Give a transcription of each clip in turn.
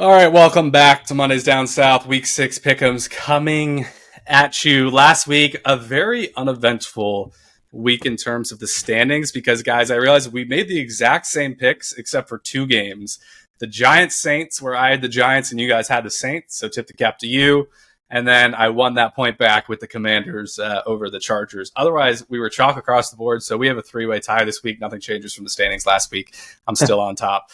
All right, welcome back to Mondays Down South, Week 6 Pick Ems coming at you. Last week, a very uneventful week in terms of the standings because, guys, I realized we made the exact same picks except for two games. The Giants-Saints, where I had the Giants and you guys had the Saints, so tip the cap to you. And then I won that point back with the Commanders over the Chargers. Otherwise, we were chalk across the board, so we have a three-way tie this week. Nothing changes from the standings last week. I'm still on top.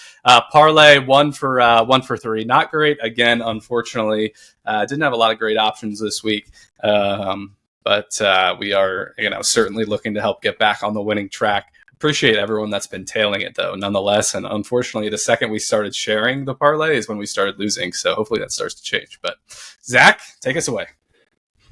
Parlay, one for three. Not great, again, unfortunately. Didn't have a lot of great options this week. But we are certainly looking to help get back on the winning track. Appreciate everyone that's been tailing it, though, nonetheless. And unfortunately, the second we started sharing the parlay is when we started losing. So hopefully that starts to change. But Zach, take us away.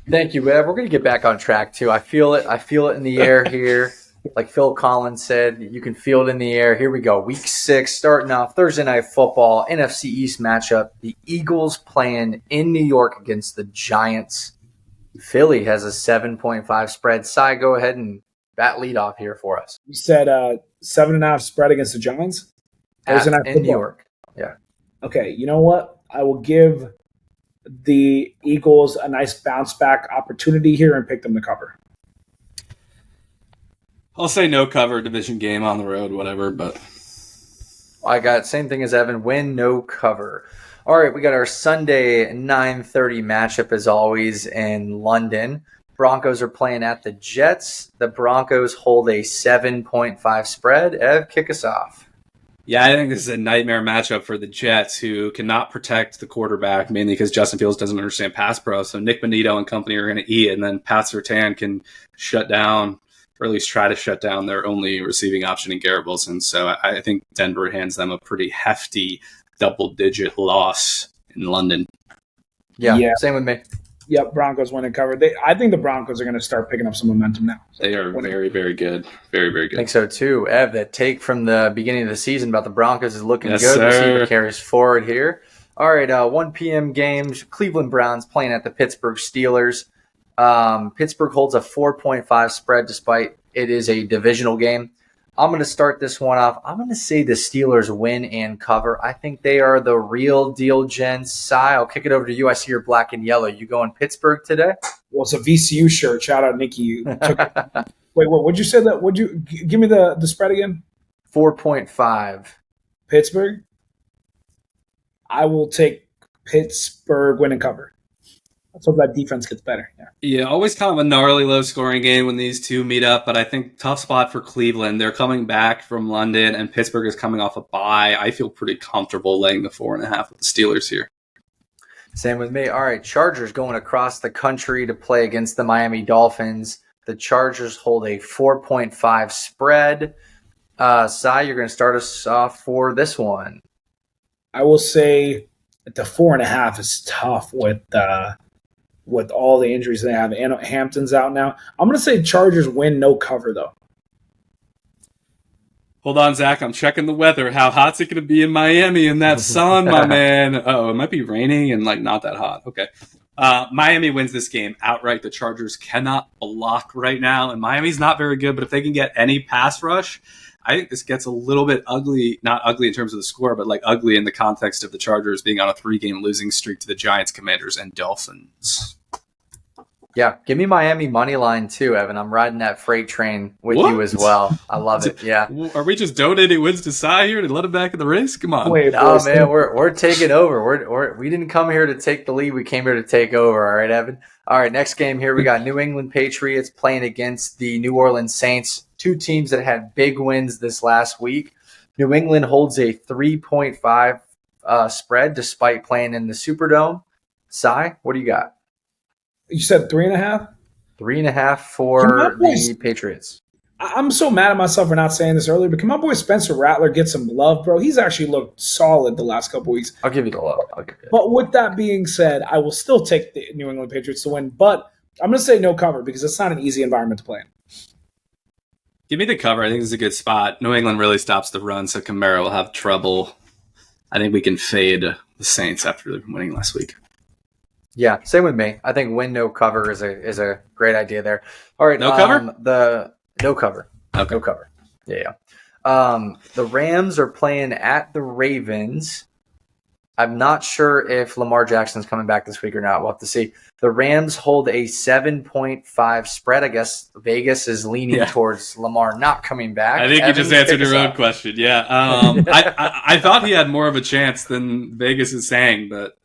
Thank you, Bev. We're going to get back on track, too. I feel it. I feel it in the air here. Like Phil Collins said, you can feel it in the air. Here we go. Week 6, starting off Thursday Night Football, NFC East matchup. The Eagles playing in New York against the Giants. Philly has a 7.5 spread. Cy, go ahead and bat lead off here for us. You said 7.5 spread against the Giants? In New York. Yeah. Okay, you know what? I will give the Eagles a nice bounce back opportunity here and pick them to cover. I'll say no cover, division game on the road, whatever, but I got same thing as Evan, win, no cover. All right, we got our Sunday 9:30 matchup as always in London. Broncos are playing at the Jets. The Broncos hold a 7.5 spread. Ev, kick us off. Yeah, I think this is a nightmare matchup for the Jets, who cannot protect the quarterback, mainly because Justin Fields doesn't understand pass pro. So Nick Bonito and company are going to eat, and then Pat Surtain can shut down, or at least try to shut down, their only receiving option in Garrett Wilson. So I think Denver hands them a pretty hefty double-digit loss in London. Yeah, same with me. Yep, Broncos win and cover. I think the Broncos are going to start picking up some momentum now. So they are very, very good. Very, very good. I think so, too. Ev, that take from the beginning of the season about the Broncos is looking Yes, good. sir. We'll see if it carries forward here. All right, 1 p.m. games. Cleveland Browns playing at the Pittsburgh Steelers. Pittsburgh holds a 4.5 spread despite it is a divisional game. I'm going to start this one off. I'm going to say the Steelers win and cover. I think they are the real deal, gents. Cy, I'll kick it over to you. I see you're black and yellow. You going Pittsburgh today? Well, it's a VCU shirt. Shout out, Nikki. Wait, what'd you say that? Would you give me the spread again? 4.5. Pittsburgh? I will take Pittsburgh win and cover. Let's hope that defense gets better. Yeah, always kind of a gnarly low-scoring game when these two meet up, but I think tough spot for Cleveland. They're coming back from London, and Pittsburgh is coming off a bye. I feel pretty comfortable laying the 4.5 with the Steelers here. Same with me. All right, Chargers going across the country to play against the Miami Dolphins. The Chargers hold a 4.5 spread. Cy, you're going to start us off for this one. I will say that the 4.5 is tough with all the injuries they have. And Hampton's out now. I'm going to say Chargers win, no cover, though. Hold on, Zach. I'm checking the weather. How hot's it going to be in Miami in that sun, my man? Oh, it might be raining and not that hot. Okay. Miami wins this game outright. The Chargers cannot block right now, and Miami's not very good, but if they can get any pass rush, I think this gets a little bit ugly, not ugly in terms of the score, but ugly in the context of the Chargers being on a 3-game losing streak to the Giants, Commanders, and Dolphins. Yeah, give me Miami money line too, Evan. I'm riding that freight train with you as well. I love it. Yeah. Are we just donating wins to Cy here to let him back in the race? Come on. Wait, no, man, we're taking over. We didn't come here to take the lead. We came here to take over. All right, Evan. All right, next game here we got New England Patriots playing against the New Orleans Saints. Two teams that had big wins this last week. New England holds a 3.5 spread despite playing in the Superdome. Cy, what do you got? You said 3.5? 3.5 for the Patriots. I'm so mad at myself for not saying this earlier, but can my boy Spencer Rattler get some love, bro? He's actually looked solid the last couple weeks. I'll give you the love. But with that being said, I will still take the New England Patriots to win, but I'm going to say no cover because it's not an easy environment to play in. Give me the cover. I think this is a good spot. New England really stops the run, so Kamara will have trouble. I think we can fade the Saints after winning last week. Yeah, same with me. I think win no cover is a great idea there. All right, no cover. No cover. Okay. No cover. Yeah. The Rams are playing at the Ravens. I'm not sure if Lamar Jackson's coming back this week or not. We'll have to see. The Rams hold a 7.5 spread. I guess Vegas is leaning towards Lamar not coming back. I think you just answered your own question. Yeah. I thought he had more of a chance than Vegas is saying, but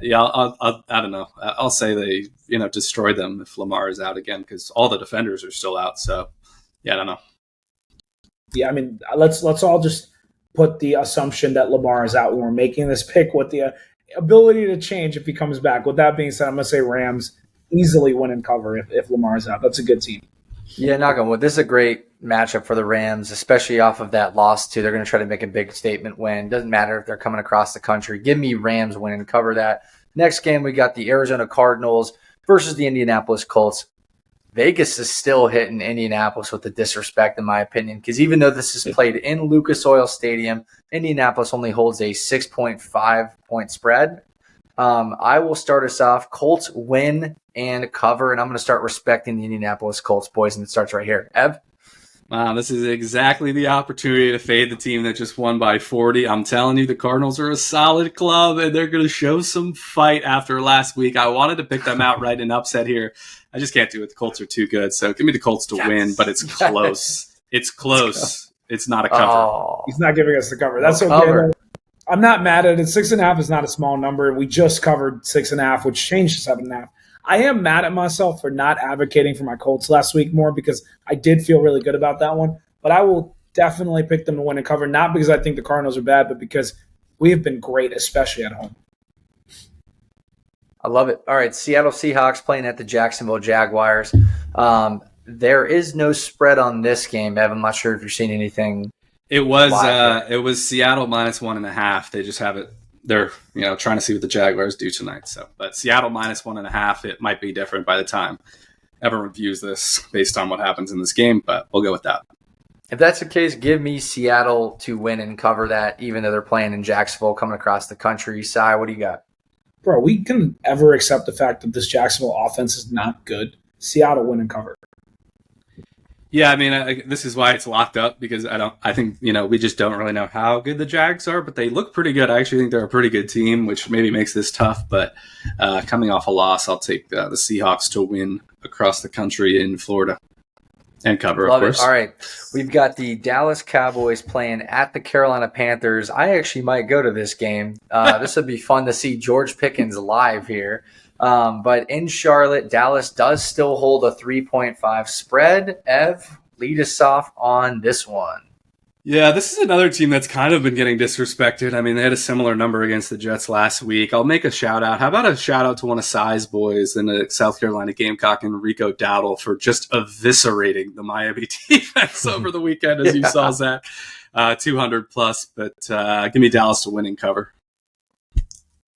yeah, I don't know. I'll say they, destroy them if Lamar is out again because all the defenders are still out. So, yeah, I don't know. Yeah, I mean, let's all just put the assumption that Lamar is out when we're making this pick with the ability to change if he comes back. With that being said, I'm going to say Rams easily win and cover if Lamar is out. That's a good team. Yeah, knock on wood. This is a great matchup for the Rams, especially off of that loss, too. They're going to try to make a big statement win. Doesn't matter if they're coming across the country. Give me Rams win and cover that. Next game, we got the Arizona Cardinals versus the Indianapolis Colts. Vegas is still hitting Indianapolis with the disrespect, in my opinion, because even though this is played in Lucas Oil Stadium, Indianapolis only holds a 6.5-point spread. I will start us off. Colts win and cover, and I'm going to start respecting the Indianapolis Colts, boys, and it starts right here. Ev? Wow, this is exactly the opportunity to fade the team that just won by 40. I'm telling you, the Cardinals are a solid club, and they're going to show some fight after last week. I wanted to pick them outright and upset here. I just can't do it. The Colts are too good. So give me the Colts to win, but it's close. It's close. It's not a cover. Oh, He's not giving us the cover. That's okay. cover. I'm not mad at it. 6.5 is not a small number. We just covered 6.5, which changed to 7.5. I am mad at myself for not advocating for my Colts last week more because I did feel really good about that one. But I will definitely pick them to win and cover, not because I think the Cardinals are bad, but because we have been great, especially at home. I love it. All right, Seattle Seahawks playing at the Jacksonville Jaguars. There is no spread on this game, Evan. I'm not sure if you're seeing anything. It was Seattle -1.5. They just have it. They're trying to see what the Jaguars do tonight. So, but Seattle -1.5. It might be different by the time everyone views this based on what happens in this game, but we'll go with that. If that's the case, give me Seattle to win and cover that, even though they're playing in Jacksonville, coming across the country. Sai, what do you got? Bro, we can ever accept the fact that this Jacksonville offense is not good. Seattle win and cover. Yeah, I mean, this is why it's locked up because I think we just don't really know how good the Jags are, but they look pretty good. I actually think they're a pretty good team, which maybe makes this tough. But coming off a loss, I'll take the Seahawks to win across the country in Florida and cover, Love of course. It. All right, we've got the Dallas Cowboys playing at the Carolina Panthers. I actually might go to this game. This would be fun to see George Pickens live here. But in Charlotte, Dallas does still hold a 3.5 spread. Ev, lead us off on this one. Yeah, this is another team that's kind of been getting disrespected. I mean, they had a similar number against the Jets last week. I'll make a shout out. How about a shout out to one of Sai's boys in the South Carolina Gamecock and Rico Dowdle for just eviscerating the Miami defense over the weekend, as you saw, Zach. 200 plus, but give me Dallas to win and cover.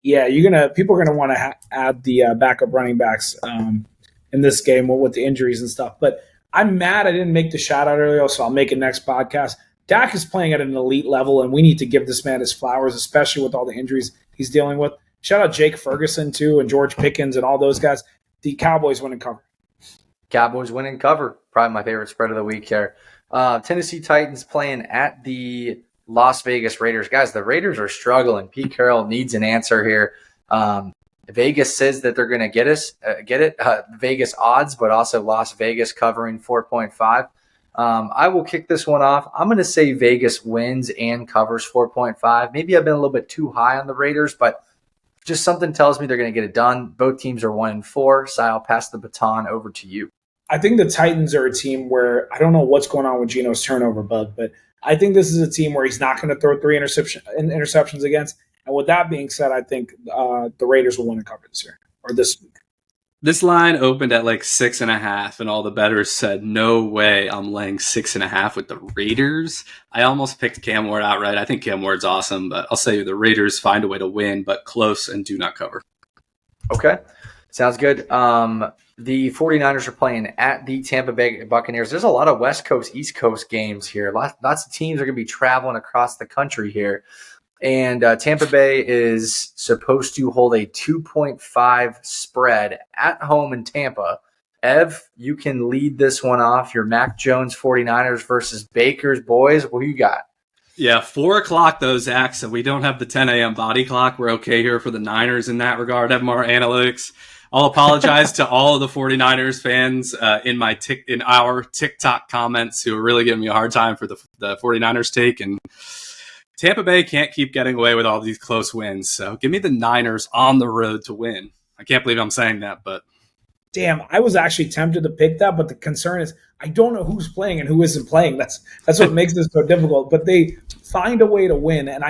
Yeah, people are gonna want to add the backup running backs in this game with the injuries and stuff. But I'm mad I didn't make the shout out earlier, so I'll make it next podcast. Dak is playing at an elite level, and we need to give this man his flowers, especially with all the injuries he's dealing with. Shout out Jake Ferguson too, and George Pickens and all those guys. The Cowboys win and cover. Cowboys win and cover. Probably my favorite spread of the week here. Tennessee Titans playing at the Las Vegas Raiders. Guys, the Raiders are struggling. Pete Carroll needs an answer here. Vegas says that they're going to get it. Vegas odds, but also Las Vegas covering 4.5. I will kick this one off. I'm going to say Vegas wins and covers 4.5. Maybe I've been a little bit too high on the Raiders, but just something tells me they're going to get it done. Both teams are 1-4. So I'll pass the baton over to you. I think the Titans are a team where I don't know what's going on with Geno's turnover bug, but I think this is a team where he's not going to throw 3 interceptions against. And with that being said, I think the Raiders will win and cover this year or this week. This line opened at like 6.5, and all the bettors said, no way I'm laying 6.5 with the Raiders. I almost picked Cam Ward outright. I think Cam Ward's awesome, but I'll say the Raiders find a way to win, but close and do not cover. Okay. Sounds good. The 49ers are playing at the Tampa Bay Buccaneers. There's a lot of West Coast, East Coast games here. Lots of teams are going to be traveling across the country here. And Tampa Bay is supposed to hold a 2.5 spread at home in Tampa. Ev, you can lead this one off. Your Mac Jones 49ers versus Baker's boys. What do you got? Yeah, 4 o'clock though, Zach, so we don't have the 10 a.m. body clock. We're okay here for the Niners in that regard. Have more analytics. I'll apologize to all of the 49ers fans in our TikTok comments who are really giving me a hard time for the 49ers take. And Tampa Bay can't keep getting away with all these close wins. So give me the Niners on the road to win. I can't believe I'm saying that, but Damn, I was actually tempted to pick that, but the concern is I don't know who's playing and who isn't playing. That's what makes this so difficult. But they find a way to win, and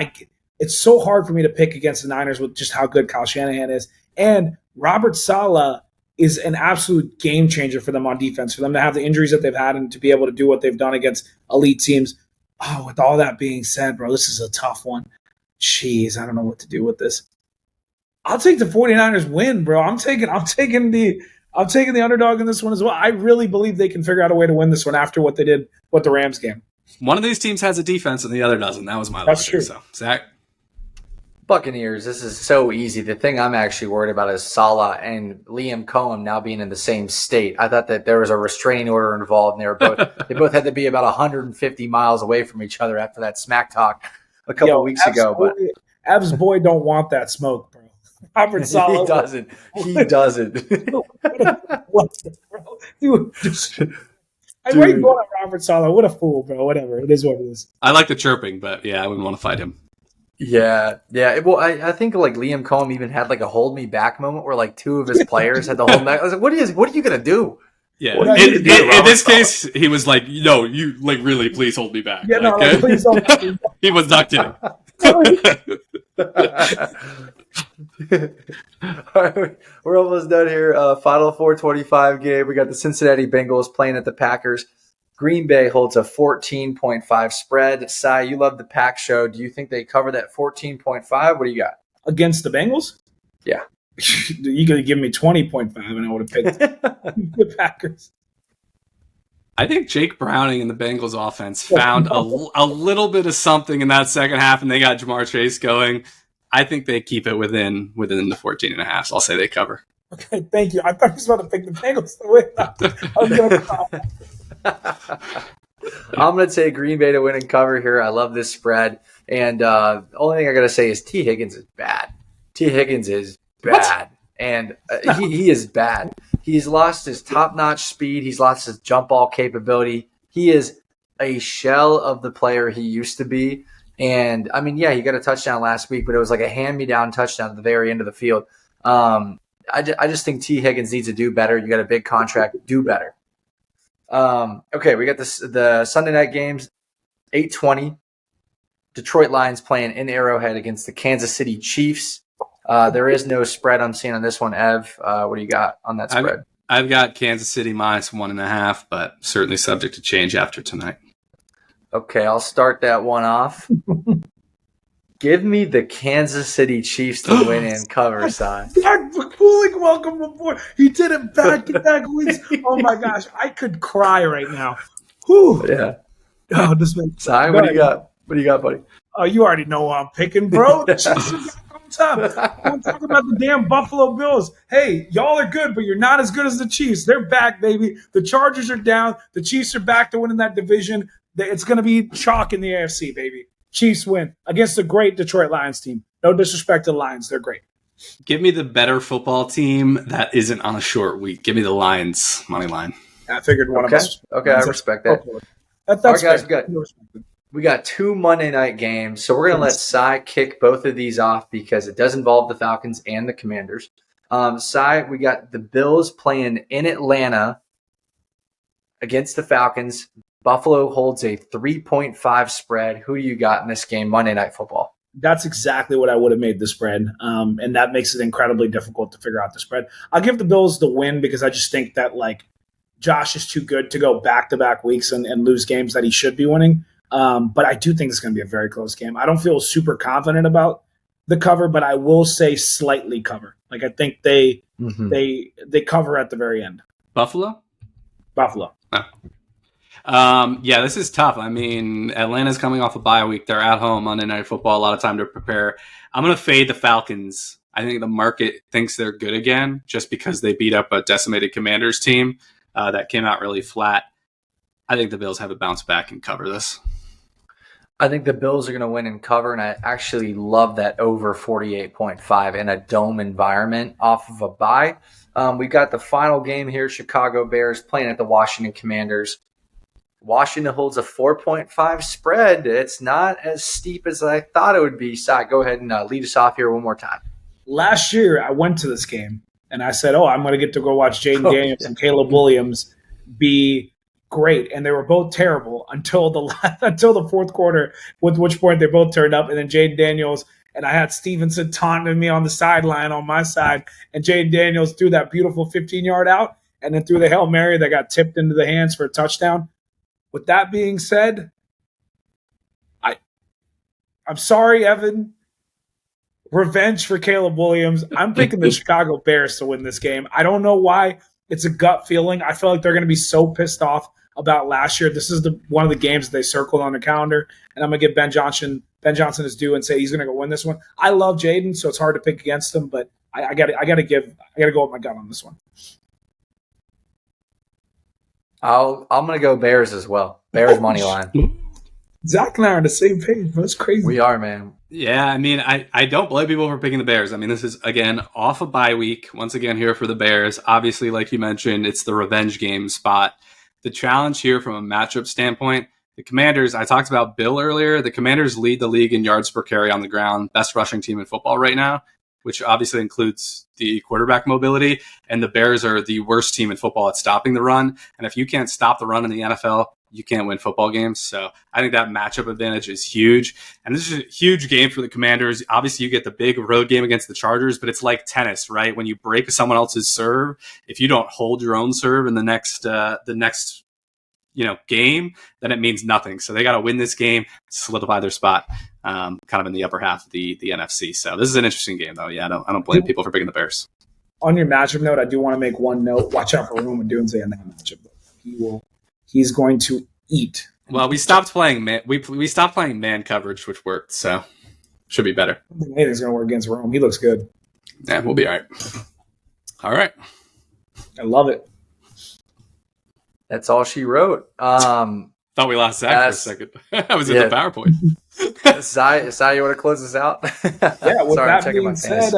it's so hard for me to pick against the Niners with just how good Kyle Shanahan is. And Robert Saleh is an absolute game changer for them on defense. For them to have the injuries that they've had and to be able to do what they've done against elite teams. Oh, with all that being said, bro, this is a tough one. Jeez, I don't know what to do with this. I'll take the 49ers win, bro. I'm taking the underdog in this one as well. I really believe they can figure out a way to win this one after what they did with the Rams game. one of these teams has a defense and the other doesn't. That was my That's logic. true. So, Zach? Buccaneers, this is so easy. The thing I'm actually worried about is Salah and Liam Cohen now being in the same state. I thought that there was a restraining order involved, and they both had to be about 150 miles away from each other after that smack talk a couple weeks ago. But Ev's boy don't want that smoke, bro. Robert Saleh. He doesn't. He doesn't. What, bro? Dude, where are you going at Robert Saleh? What a fool, bro. Whatever. It is what it is. I like the chirping, but yeah, I wouldn't want to fight him. Yeah. Well, I think like Liam Cohen even had like a hold me back moment where like two of his players had to hold him back. I was like, what are you gonna do? Yeah. In this case, he was like, no, you like really please hold me back. Yeah, like, no, please don't. He was not kidding. All right, we're almost done here. Final 425 game. We got the Cincinnati Bengals playing at the Packers. Green Bay holds a 14.5 spread. Cy, you love the Pack show. Do you think they cover that 14.5? What do you got? Against the Bengals? Yeah. You could have given me 20.5 and I would have picked the Packers. I think Jake Browning and the Bengals offense found a little bit of something in that second half, and they got Jamar Chase going. I think they keep it within the 14.5. So I'll say they cover. Okay, thank you. I thought you were about to pick the Bengals to win. I was going to cry. I'm going to say Green Bay to win and cover here. I love this spread. And the only thing I got to say is T. Higgins is bad. T. Higgins is bad. What? And he is bad. He's lost his top-notch speed. He's lost his jump ball capability. He is a shell of the player he used to be. And, I mean, yeah, he got a touchdown last week, but it was like a hand-me-down touchdown at the very end of the field. I just think T. Higgins needs to do better. You got a big contract. Do better. Okay, we got the Sunday night games, 8:20. Detroit Lions playing in Arrowhead against the Kansas City Chiefs. There is no spread I'm seeing on this one. Ev, what do you got on that spread? I've got Kansas City minus 1.5, but certainly subject to change after tonight. Okay, I'll start that one off. Give me the Kansas City Chiefs to win and cover, Cy. Zach McCoolick, welcome aboard. He did it back-to-back weeks. Oh, my gosh. I could cry right now. Whew. Yeah. Oh, this makes Cy, what do you got? What do you got, buddy? Oh, you already know what I'm picking, bro. The Chiefs are back on top. Don't talk about the damn Buffalo Bills. Hey, y'all are good, but you're not as good as the Chiefs. They're back, baby. The Chargers are down. The Chiefs are back to winning that division. It's going to be chalk in the AFC, baby. Chiefs win against a great Detroit Lions team. No disrespect to the Lions. They're great. Give me the better football team that isn't on a short week. Give me the Lions money line. I figured one of us. Okay, I respect that. That's all right, guys, we got 2 Monday night games, so we're going to let Cy kick both of these off because it does involve the Falcons and the Commanders. Cy, we got the Bills playing in Atlanta against the Falcons. Buffalo holds a 3.5 spread. Who do you got in this game, Monday Night Football? That's exactly what I would have made the spread, and that makes it incredibly difficult to figure out the spread. I'll give the Bills the win because I just think that like Josh is too good to go back-to-back weeks and lose games that he should be winning. But I do think it's going to be a very close game. I don't feel super confident about the cover, but I will say slightly cover. Like I think they cover at the very end. Buffalo. Oh. Yeah, this is tough. I mean, Atlanta's coming off a bye week. They're at home, Monday Night Football, a lot of time to prepare. I'm going to fade the Falcons. I think the market thinks they're good again just because they beat up a decimated Commanders team that came out really flat. I think the Bills have a bounce back and cover this. I think the Bills are going to win and cover, and I actually love that over 48.5 in a dome environment off of a bye. We got the final game here, Chicago Bears playing at the Washington Commanders. Washington holds a 4.5 spread. It's not as steep as I thought it would be. Sai, go ahead and lead us off here one more time. Last year, I went to this game, and I said, I'm going to get to go watch Jaden Daniels and Caleb Williams be great, and they were both terrible until the fourth quarter, with which point they both turned up, and then Jaden Daniels and I had Stevenson taunting me on the sideline on my side, and Jaden Daniels threw that beautiful 15-yard out and then threw the Hail Mary that got tipped into the hands for a touchdown. With that being said, I'm sorry, Evan. Revenge for Caleb Williams. I'm picking the Chicago Bears to win this game. I don't know why. It's a gut feeling. I feel like they're going to be so pissed off about last year. This is one of the games that they circled on the calendar, and I'm going to give Ben Johnson his due and say he's going to go win this one. I love Jaden, so it's hard to pick against him, but I got to go with my gut on this one. I'm going to go Bears as well. Bears money line. Zach and I are on the same page. That's crazy. We are, man. Yeah, I mean, I don't blame people for picking the Bears. I mean, this is, again, off a bye week. Once again, here for the Bears. Obviously, like you mentioned, it's the revenge game spot. The challenge here from a matchup standpoint, the Commanders, I talked about Bill earlier. The Commanders lead the league in yards per carry on the ground, best rushing team in football right now, which obviously includes the quarterback mobility. And the Bears are the worst team in football at stopping the run. And if you can't stop the run in the NFL, you can't win football games. So I think that matchup advantage is huge. And this is a huge game for the Commanders. Obviously, you get the big road game against the Chargers, but it's like tennis, right? When you break someone else's serve, if you don't hold your own serve in the next game, then it means nothing. So they got to win this game, solidify their spot, kind of in the upper half of the NFC. So this is an interesting game, though. Yeah, I don't blame people for picking the Bears. On your matchup note, I do want to make one note. Watch out for Roman Dunze in that matchup. He's going to eat. Well, we stopped playing we stopped playing man coverage, which worked, so should be better. I don't think anything's going to work against Rome. He looks good. Yeah, we'll be all right. All right. I love it. That's all she wrote. Thought we lost Zach for a second. I was in the PowerPoint. Sai, you want to close this out? Yeah, with Sorry, that being said,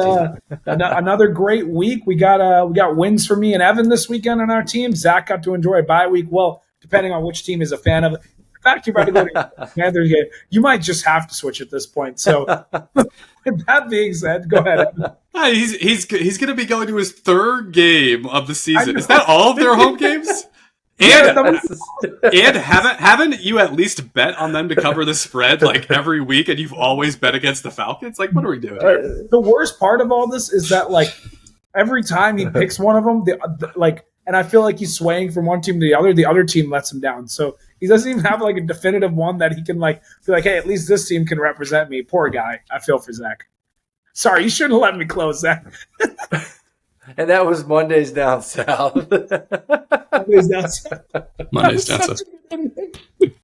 another great week. We got wins for me and Evan this weekend on our team. Zach got to enjoy a bye week. Well, depending on which team is a fan of it. In fact, you're about to go to the Panthers game. You might just have to switch at this point. So, with that being said, go ahead. He's going to be going to his third game of the season. Is that all of their home games? And haven't you at least bet on them to cover the spread like every week, and you've always bet against the Falcons? Like, what are we doing here? The worst part of all this is that like every time he picks one of them, and I feel like he's swaying from one team to the other team lets him down. So he doesn't even have like a definitive one that he can like be like, hey, at least this team can represent me. Poor guy. I feel for Zach. Sorry, you shouldn't let me close, Zach. And that was Mondays Down South. Mondays Down South. Mondays Down South.